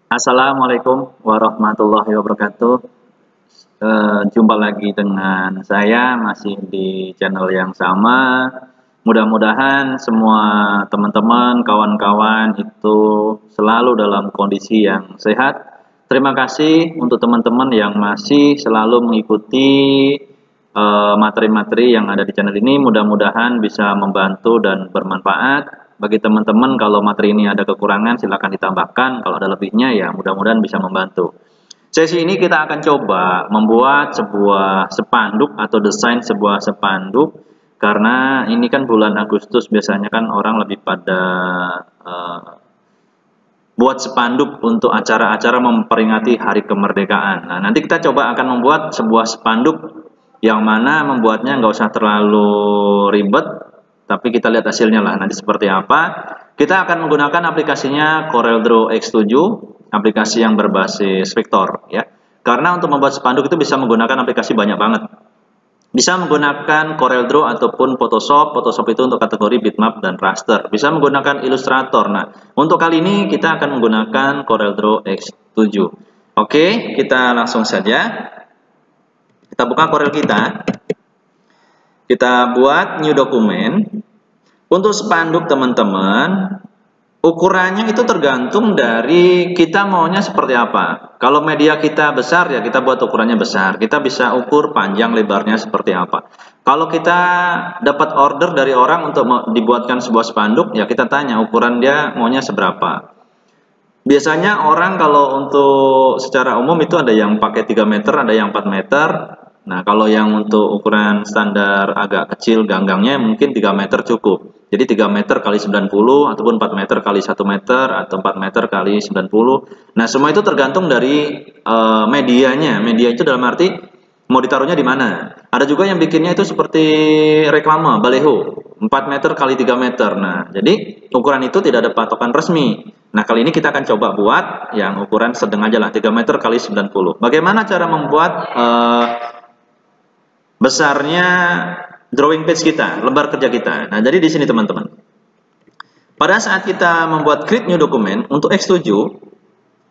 Assalamualaikum warahmatullahi wabarakatuh. Jumpa lagi dengan saya masih di channel yang sama. Mudah-mudahan semua teman-teman, kawan-kawan itu selalu dalam kondisi yang sehat. Terima kasih untuk teman-teman yang masih selalu mengikuti materi-materi yang ada di channel ini. Mudah-mudahan bisa membantu dan bermanfaat. Bagi teman-teman, kalau materi ini ada kekurangan silakan ditambahkan, kalau ada lebihnya ya mudah-mudahan bisa membantu. Sesi ini kita akan coba membuat sebuah spanduk atau desain sebuah spanduk, karena ini kan bulan Agustus, biasanya kan orang lebih pada buat spanduk untuk acara-acara memperingati hari kemerdekaan. Nah, nanti kita coba akan membuat sebuah spanduk yang mana membuatnya nggak usah terlalu ribet, tapi kita lihat hasilnya lah nanti seperti apa. Kita akan menggunakan aplikasinya CorelDRAW X7, aplikasi yang berbasis vektor ya. Karena untuk membuat spanduk itu bisa menggunakan aplikasi banyak banget. Bisa menggunakan CorelDRAW ataupun Photoshop. Photoshop itu untuk kategori bitmap dan raster. Bisa menggunakan Illustrator. Nah, untuk kali ini kita akan menggunakan CorelDRAW X7. Oke, kita langsung saja. Kita buka Corel kita. Kita buat new dokumen. Untuk spanduk teman-teman, ukurannya itu tergantung dari kita maunya seperti apa. Kalau media kita besar ya kita buat ukurannya besar. Kita bisa ukur panjang lebarnya seperti apa. Kalau kita dapat order dari orang untuk dibuatkan sebuah spanduk, ya kita tanya ukuran dia maunya seberapa. Biasanya orang kalau untuk secara umum itu ada yang pakai 3 meter, ada yang 4 meter. Nah, kalau yang untuk ukuran standar agak kecil ganggangnya mungkin 3 meter cukup. Jadi 3 meter kali 90 ataupun 4 meter kali 1 meter atau 4 meter kali 90. Nah, semua itu tergantung dari medianya. Media itu dalam arti mau ditaruhnya di mana. Ada juga yang bikinnya itu seperti reklame, baleho, 4 meter kali 3 meter. Nah, jadi ukuran itu tidak ada patokan resmi. Nah, kali ini kita akan coba buat yang ukuran sedang aja lah, 3 meter kali 90. Bagaimana cara membuat besarnya drawing page kita, lembar kerja kita. Nah, jadi di sini teman-teman. Pada saat kita membuat create new document untuk X7,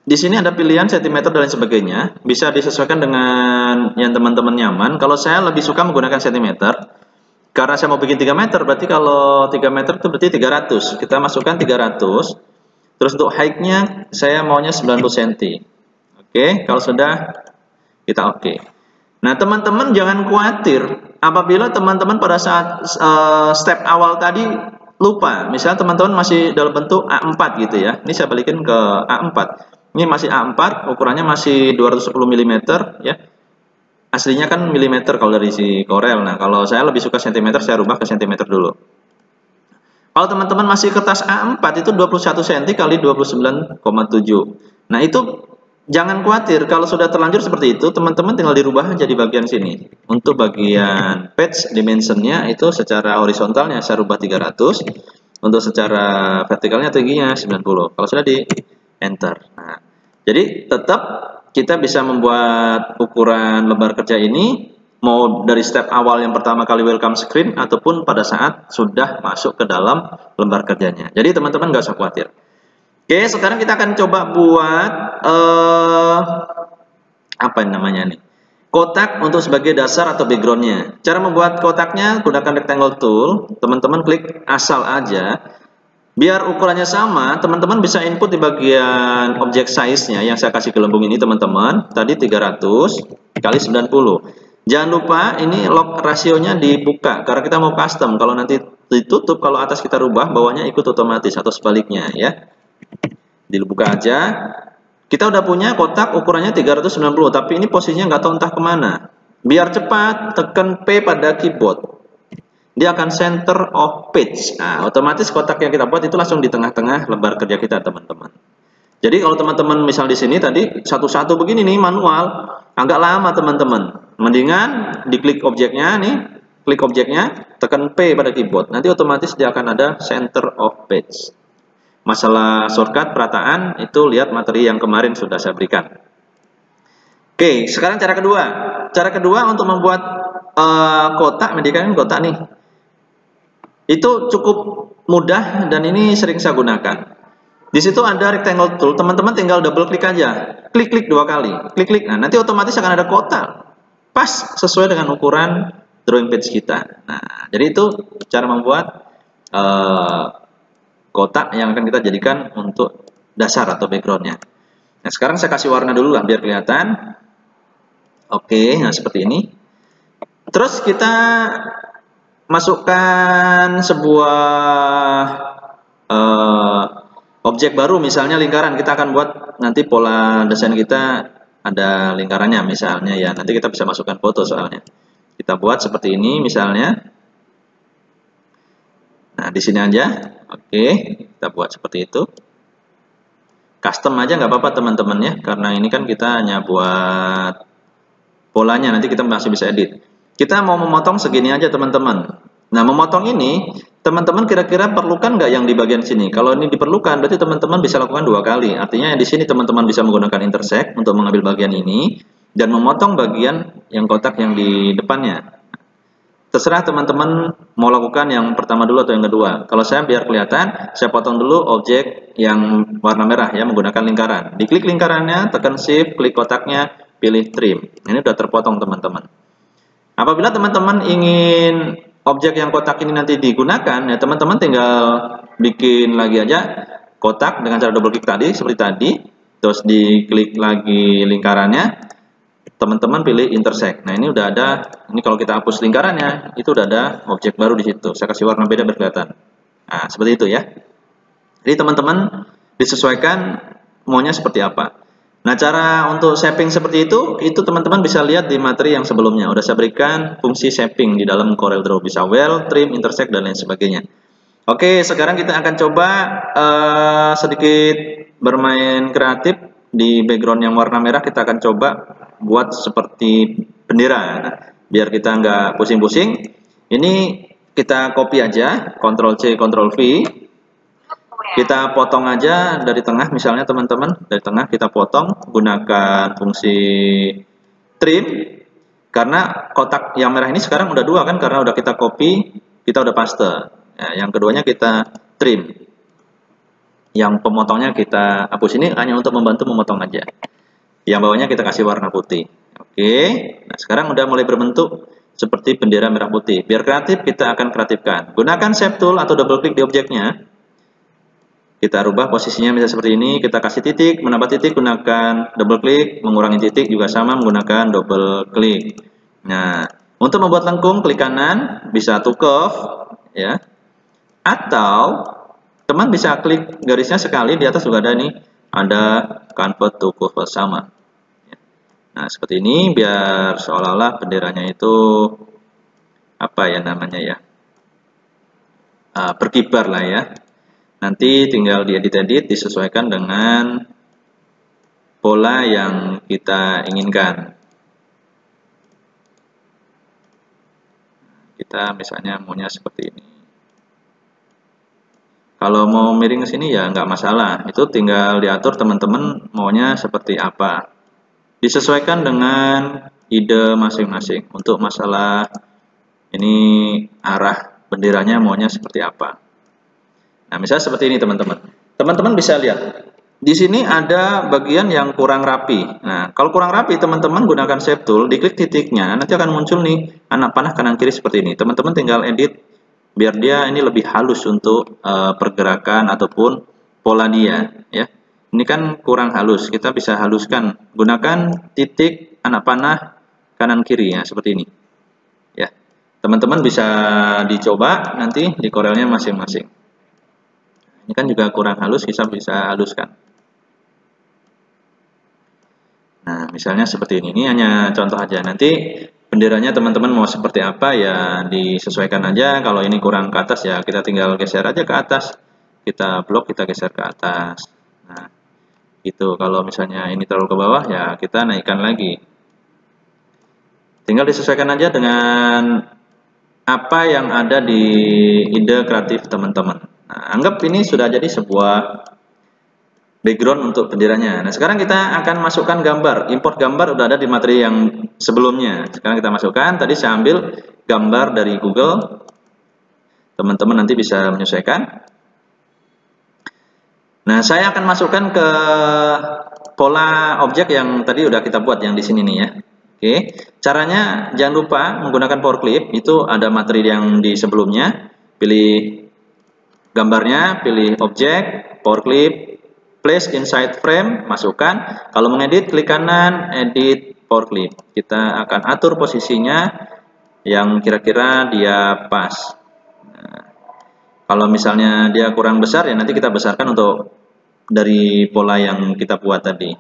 di sini ada pilihan cm dan lain sebagainya. Bisa disesuaikan dengan yang teman-teman nyaman. Kalau saya lebih suka menggunakan cm. Karena saya mau bikin 3 meter, berarti kalau 3 meter itu berarti 300. Kita masukkan 300. Terus untuk height-nya saya maunya 90 cm. Oke, kalau sudah kita oke. Nah, teman-teman jangan khawatir apabila teman-teman pada saat step awal tadi lupa. Misalnya teman-teman masih dalam bentuk A4 gitu ya. Ini saya balikin ke A4. Ini masih A4, ukurannya masih 210 mm ya. Aslinya kan milimeter kalau dari si Corel. Nah, kalau saya lebih suka cm, saya rubah ke cm dulu. Kalau teman-teman masih kertas A4 itu 21 cm kali 29,7. Nah, itu jangan khawatir kalau sudah terlanjur seperti itu, teman-teman tinggal dirubah jadi bagian sini. Untuk bagian page dimensionnya itu secara horizontalnya saya rubah 300, untuk secara vertikalnya tingginya 90. Kalau sudah di enter. Nah, jadi tetap kita bisa membuat ukuran lembar kerja ini mau dari step awal yang pertama kali welcome screen ataupun pada saat sudah masuk ke dalam lembar kerjanya. Jadi teman-teman nggak usah khawatir. Oke, sekarang kita akan coba buat apa namanya nih? Kotak untuk sebagai dasar atau backgroundnya. Cara membuat kotaknya gunakan rectangle tool. Teman-teman klik asal aja. Biar ukurannya sama, teman-teman bisa input di bagian object size-nya yang saya kasih gelembung ini teman-teman. Tadi 300 kali 90. Jangan lupa ini log rasionya dibuka karena kita mau custom. Kalau nanti ditutup, kalau atas kita rubah, bawahnya ikut otomatis atau sebaliknya ya. Dibuka aja. Kita udah punya kotak ukurannya 390, tapi ini posisinya nggak tahu entah kemana. Biar cepat, tekan P pada keyboard. Dia akan center of page. Nah, otomatis kotak yang kita buat itu langsung di tengah-tengah lembar kerja kita, teman-teman. Jadi kalau teman-teman misal di sini tadi satu-satu begini nih manual, agak lama teman-teman. Mendingan diklik objeknya nih, klik objeknya, tekan P pada keyboard. Nanti otomatis dia akan ada center of page. Masalah shortcut perataan itu lihat materi yang kemarin sudah saya berikan. Oke, sekarang cara kedua. Cara kedua untuk membuat kotak, mediakan kotak nih. Itu cukup mudah dan ini sering saya gunakan. Di situ ada rectangle tool, teman-teman tinggal double klik aja, klik-klik 2 kali, klik-klik. Nah, nanti otomatis akan ada kotak pas sesuai dengan ukuran drawing page kita. Nah, jadi itu cara membuat kotak yang akan kita jadikan untuk dasar atau backgroundnya. Nah, sekarang saya kasih warna dulu lah biar kelihatan. Oke, nah seperti ini. Terus kita masukkan sebuah objek baru, misalnya lingkaran. Kita akan buat nanti pola desain kita ada lingkarannya misalnya ya. Nanti kita bisa masukkan foto soalnya. Kita buat seperti ini misalnya. Nah, di sini aja. Oke, kita buat seperti itu. Custom aja nggak apa-apa teman-teman ya, karena ini kan kita hanya buat polanya, nanti kita masih bisa edit. Kita mau memotong segini aja teman-teman. Nah, memotong ini teman-teman kira-kira perlukan nggak yang di bagian sini? Kalau ini diperlukan, berarti teman-teman bisa lakukan 2 kali. Artinya di sini teman-teman bisa menggunakan intersect untuk mengambil bagian ini dan memotong bagian yang kotak yang di depannya. Terserah teman-teman mau lakukan yang pertama dulu atau yang kedua. Kalau saya biar kelihatan, saya potong dulu objek yang warna merah ya, menggunakan lingkaran. Diklik lingkarannya, tekan shift, klik kotaknya, pilih trim. Ini sudah terpotong teman-teman. Apabila teman-teman ingin objek yang kotak ini nanti digunakan, ya teman-teman tinggal bikin lagi aja kotak dengan cara double klik tadi, seperti tadi. Terus diklik lagi lingkarannya, teman-teman pilih intersect. Nah, ini udah ada, ini kalau kita hapus lingkarannya, itu udah ada objek baru di situ. Saya kasih warna beda biar kelihatan. Nah, seperti itu ya. Jadi teman-teman disesuaikan maunya seperti apa. Nah, cara untuk shaping seperti itu teman-teman bisa lihat di materi yang sebelumnya. Udah saya berikan fungsi shaping di dalam CorelDRAW. Bisa well, trim, intersect, dan lain sebagainya. Oke, sekarang kita akan coba sedikit bermain kreatif. Di background yang warna merah kita akan coba buat seperti bendera. Nah, biar kita nggak pusing-pusing, ini kita copy aja, Ctrl+C, Ctrl+V. Kita potong aja dari tengah, misalnya teman-teman, dari tengah kita potong, gunakan fungsi trim, karena kotak yang merah ini sekarang udah 2 kan, karena udah kita copy, kita udah paste. Nah, yang keduanya kita trim. Yang pemotongnya kita hapus, ini hanya untuk membantu memotong aja. Yang bawahnya kita kasih warna putih. Oke, nah sekarang udah mulai berbentuk seperti bendera merah putih. Biar kreatif, kita akan kreatifkan. Gunakan shape tool atau double klik di objeknya. Kita rubah posisinya bisa seperti ini. Kita kasih titik, menambah titik gunakan double klik, mengurangi titik juga sama menggunakan double klik. Nah, untuk membuat lengkung klik kanan, bisa to curve ya. Atau teman bisa klik garisnya sekali, di atas juga ada nih, ada convert to curve sama. Nah, seperti ini biar seolah-olah benderanya itu apa ya namanya ya, berkibar lah ya. Nanti tinggal diedit-edit, disesuaikan dengan pola yang kita inginkan. Kita misalnya maunya seperti ini. Kalau mau miring ke sini ya nggak masalah, itu tinggal diatur teman-teman maunya seperti apa. Disesuaikan dengan ide masing-masing. Untuk masalah ini arah benderanya maunya seperti apa. Nah, misalnya seperti ini teman-teman. Teman-teman bisa lihat. Di sini ada bagian yang kurang rapi. Nah, kalau kurang rapi teman-teman gunakan shape tool, diklik titiknya, nanti akan muncul nih anak panah kanan kiri seperti ini. Teman-teman tinggal edit biar dia ini lebih halus untuk pergerakan ataupun pola dia ya. Ini kan kurang halus, kita bisa haluskan gunakan titik anak panah kanan kiri ya, seperti ini ya. Teman-teman bisa dicoba nanti di Corelnya masing-masing. Ini kan juga kurang halus, kita bisa haluskan. Nah, misalnya seperti ini hanya contoh aja. Nanti benderanya teman-teman mau seperti apa ya disesuaikan aja. Kalau ini kurang ke atas ya kita tinggal geser aja ke atas. Kita blok, kita geser ke atas. Nah, gitu. Kalau misalnya ini terlalu ke bawah ya kita naikkan lagi. Tinggal disesuaikan aja dengan apa yang ada di ide kreatif teman-teman. Nah, anggap ini sudah jadi sebuah background untuk benderanya. Nah, sekarang kita akan masukkan gambar. Import gambar udah ada di materi yang sebelumnya. Sekarang kita masukkan. Tadi saya ambil gambar dari Google. Teman-teman nanti bisa menyesuaikan. Nah, saya akan masukkan ke pola objek yang tadi udah kita buat yang di sini nih ya. Oke, caranya jangan lupa menggunakan power clip, itu ada materi yang di sebelumnya. Pilih gambarnya, pilih objek, power clip, place inside frame, masukkan. Kalau mengedit, klik kanan, edit power clip. Kita akan atur posisinya yang kira-kira dia pas. Nah, kalau misalnya dia kurang besar, ya nanti kita besarkan untuk dari pola yang kita buat tadi.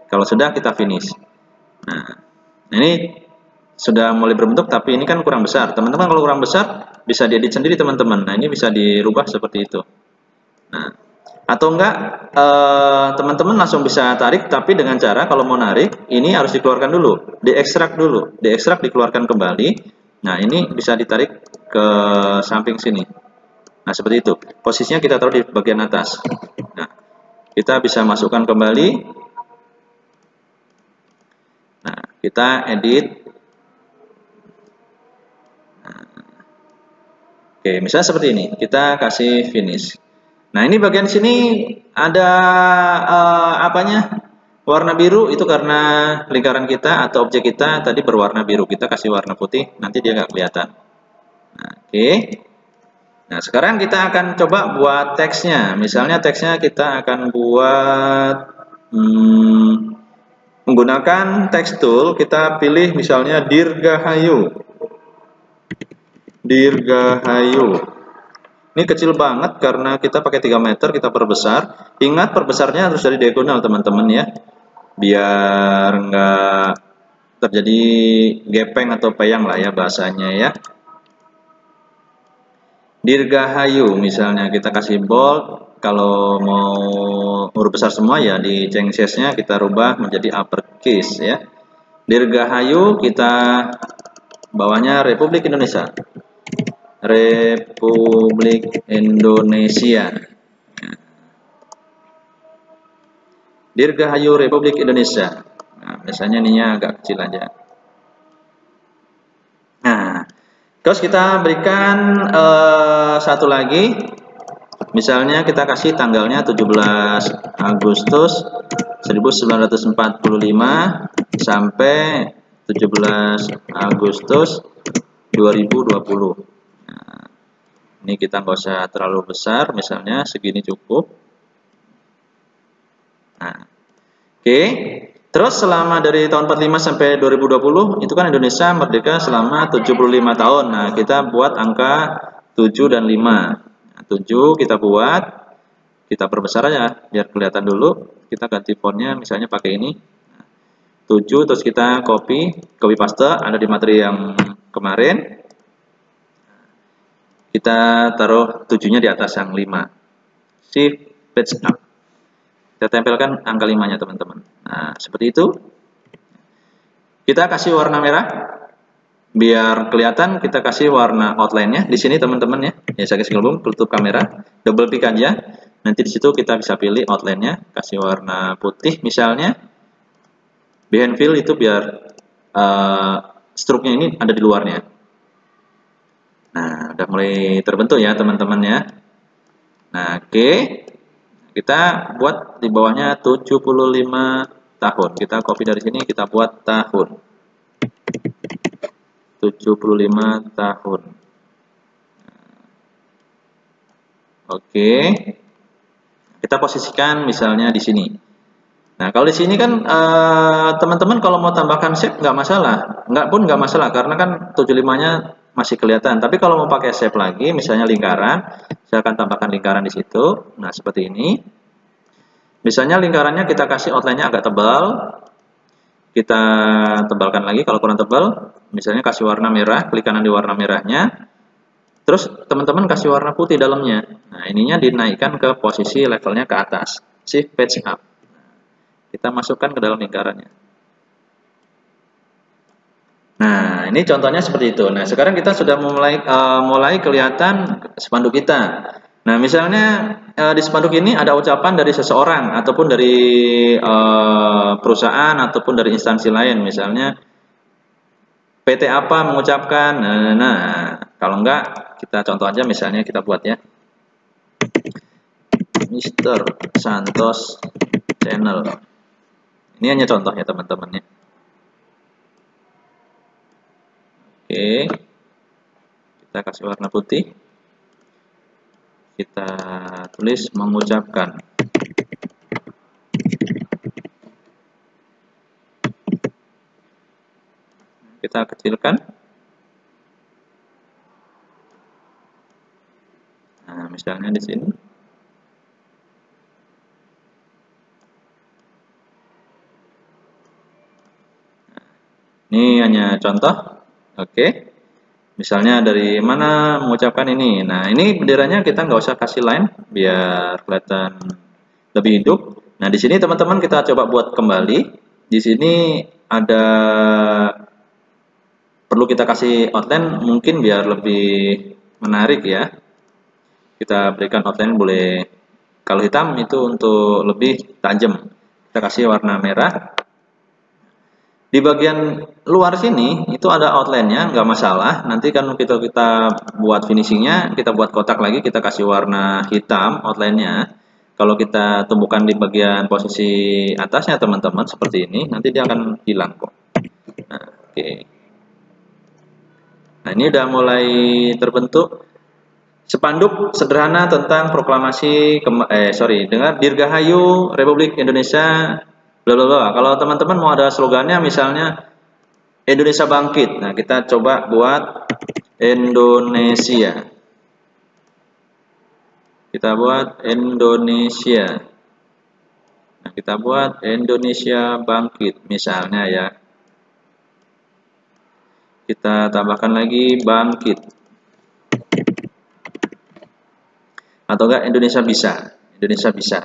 Kalau sudah, kita finish. Nah, ini sudah mulai berbentuk, tapi ini kan kurang besar. Teman-teman kalau kurang besar, bisa diedit sendiri teman-teman. Nah, ini bisa dirubah seperti itu. Nah, atau enggak, teman-teman langsung bisa tarik, tapi dengan cara kalau mau narik, ini harus dikeluarkan dulu, diekstrak dulu, diekstrak, dikeluarkan kembali. Nah, ini bisa ditarik ke samping sini. Nah, seperti itu. Posisinya kita taruh di bagian atas. Nah, kita bisa masukkan kembali. Nah, kita edit. Nah, oke, misalnya seperti ini. Kita kasih finish. Nah, ini bagian sini ada apanya? Warna biru itu karena lingkaran kita atau objek kita tadi berwarna biru. Kita kasih warna putih, nanti dia nggak kelihatan. Nah, oke. Nah, sekarang kita akan coba buat teksnya. Misalnya teksnya kita akan buat menggunakan text tool. Kita pilih misalnya Dirgahayu. Dirgahayu. Ini kecil banget karena kita pakai 3 meter, kita perbesar. Ingat perbesarnya harus dari diagonal teman-teman ya. Biar nggak terjadi gepeng atau peyang lah ya bahasanya ya. Dirgahayu misalnya kita kasih bold, kalau mau huruf besar semua ya di cengsesnya kita rubah menjadi uppercase ya. Dirgahayu kita bawahnya Republik Indonesia. Republik Indonesia. Dirgahayu Republik Indonesia. Nah, biasanya ininya agak kecil aja. Nah, terus kita berikan satu lagi. Misalnya kita kasih tanggalnya 17 Agustus 1945 sampai 17 Agustus 2020. Nah, ini kita nggak usah terlalu besar, misalnya segini cukup. Nah, oke. Terus selama dari tahun 45 sampai 2020 itu kan Indonesia merdeka selama 75 tahun. Nah, kita buat angka 7 dan 5. Nah, 7 kita buat, kita perbesar aja biar kelihatan dulu. Kita ganti fontnya misalnya pakai ini. 7 terus kita copy paste ada di materi yang kemarin. Kita taruh 7-nya di atas yang 5. Shift page up. Kita tempelkan angka 5-nya teman-teman. Nah, seperti itu. Kita kasih warna merah. Biar kelihatan kita kasih warna outline-nya. Di sini teman-teman ya. Ya saya kasih gabung, tutup kamera. Double click aja. Nanti di situ kita bisa pilih outline-nya. Kasih warna putih misalnya. Behind fill itu biar stroke-nya ini ada di luarnya. Nah, udah mulai terbentuk ya teman-teman ya. Nah, oke. Kita buat di bawahnya 75 tahun. Kita copy dari sini, kita buat tahun. 75 tahun. Oke. Kita posisikan misalnya di sini. Nah, kalau di sini kan teman-teman kalau mau tambahkan shape nggak masalah. Nggak masalah karena kan 75-nya masih kelihatan. Tapi kalau mau pakai shape lagi, misalnya lingkaran, saya akan tambahkan lingkaran di situ. Nah, seperti ini. Misalnya lingkarannya kita kasih outline-nya agak tebal. Kita tebalkan lagi kalau kurang tebal. Misalnya kasih warna merah, klik kanan di warna merahnya. Terus teman-teman kasih warna putih dalamnya. Nah, ininya dinaikkan ke posisi levelnya ke atas. Shift page up. Kita masukkan ke dalam lingkarannya. Nah, ini contohnya seperti itu. Nah, sekarang kita sudah mulai kelihatan spanduk kita. Nah, misalnya di spanduk ini ada ucapan dari seseorang ataupun dari perusahaan ataupun dari instansi lain. Misalnya PT apa mengucapkan. Nah, kalau enggak kita contoh aja misalnya kita buat ya. Mr. Santos Channel. Ini hanya contoh ya teman-teman ya. Oke, kita kasih warna putih. Kita tulis mengucapkan. Kita kecilkan. Nah, misalnya di sini. Ini hanya contoh. Oke. Misalnya dari mana mengucapkan ini. Nah, ini benderanya kita nggak usah kasih line biar kelihatan lebih hidup. Nah, di sini teman-teman kita coba buat kembali. Di sini ada perlu kita kasih outline mungkin biar lebih menarik ya. Kita berikan outline boleh, kalau hitam itu untuk lebih tajam. Kita kasih warna merah. Di bagian luar sini itu ada outline-nya, nggak masalah. Nanti kan kita buat finishingnya, kita buat kotak lagi, kita kasih warna hitam outline-nya. Kalau kita tumbuhkan di bagian posisi atasnya teman-teman seperti ini, nanti dia akan hilang kok. Nah, oke. Nah, ini udah mulai terbentuk spanduk sederhana tentang proklamasi dengan Dirgahayu Republik Indonesia. Blablabla. Kalau teman-teman mau ada slogannya misalnya Indonesia Bangkit. Nah, kita coba buat Indonesia. Kita buat Indonesia. Nah, kita buat Indonesia Bangkit misalnya ya. Kita tambahkan lagi Bangkit. Atau enggak Indonesia Bisa. Indonesia Bisa.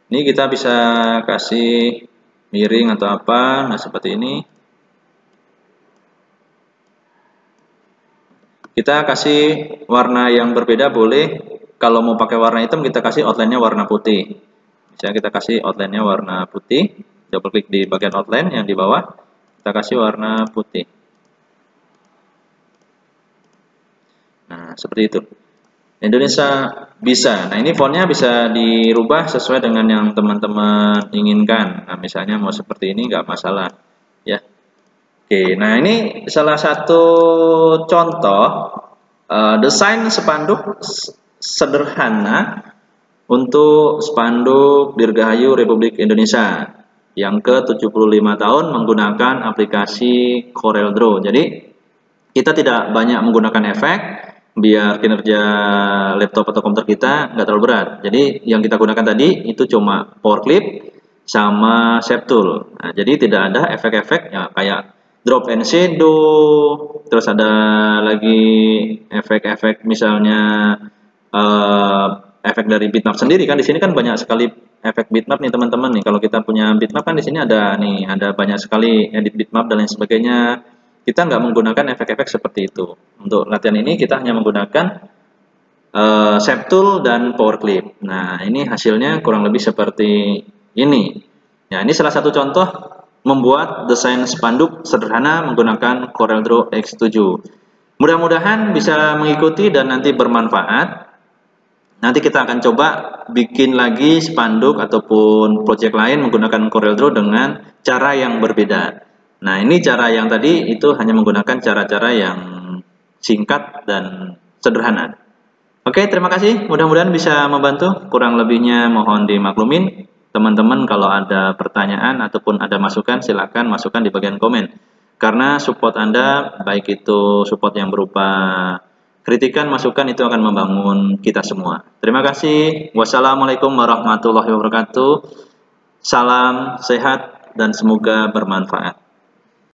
Ini kita bisa kasih miring atau apa, nah seperti ini. Kita kasih warna yang berbeda boleh. Kalau mau pakai warna hitam kita kasih outline-nya warna putih. Misalnya kita kasih outline-nya warna putih. Double klik di bagian outline yang di bawah. Kita kasih warna putih. Nah, seperti itu. Indonesia Bisa. Nah, ini fontnya bisa dirubah sesuai dengan yang teman-teman inginkan. Nah, misalnya mau seperti ini nggak masalah, ya. Oke, nah ini salah satu contoh desain spanduk sederhana untuk spanduk Dirgahayu Republik Indonesia yang ke-75 tahun menggunakan aplikasi CorelDRAW. Jadi kita tidak banyak menggunakan efek biar kinerja laptop atau komputer kita nggak terlalu berat. Jadi yang kita gunakan tadi itu cuma power clip sama shape tool. Nah, jadi tidak ada efek-efek ya kayak drop and shadow, terus ada lagi efek-efek misalnya efek dari bitmap sendiri kan. Di sini kan banyak sekali efek bitmap nih teman-teman nih. Kalau kita punya bitmap kan di sini ada nih, ada banyak sekali edit bitmap dan lain sebagainya. Kita nggak menggunakan efek-efek seperti itu. Untuk latihan ini kita hanya menggunakan shape tool dan power clip. Nah, ini hasilnya kurang lebih seperti ini. Ya, ini salah satu contoh membuat desain spanduk sederhana menggunakan CorelDRAW X7. Mudah-mudahan bisa mengikuti dan nanti bermanfaat. Nanti kita akan coba bikin lagi spanduk ataupun project lain menggunakan CorelDRAW dengan cara yang berbeda. Nah, ini cara yang tadi itu hanya menggunakan cara-cara yang singkat dan sederhana. Oke, terima kasih. Mudah-mudahan bisa membantu. Kurang lebihnya mohon dimaklumin. Teman-teman kalau ada pertanyaan ataupun ada masukan, silakan masukkan di bagian komen. Karena support Anda, baik itu support yang berupa kritikan, masukan, itu akan membangun kita semua. Terima kasih. Wassalamualaikum warahmatullahi wabarakatuh. Salam sehat dan semoga bermanfaat.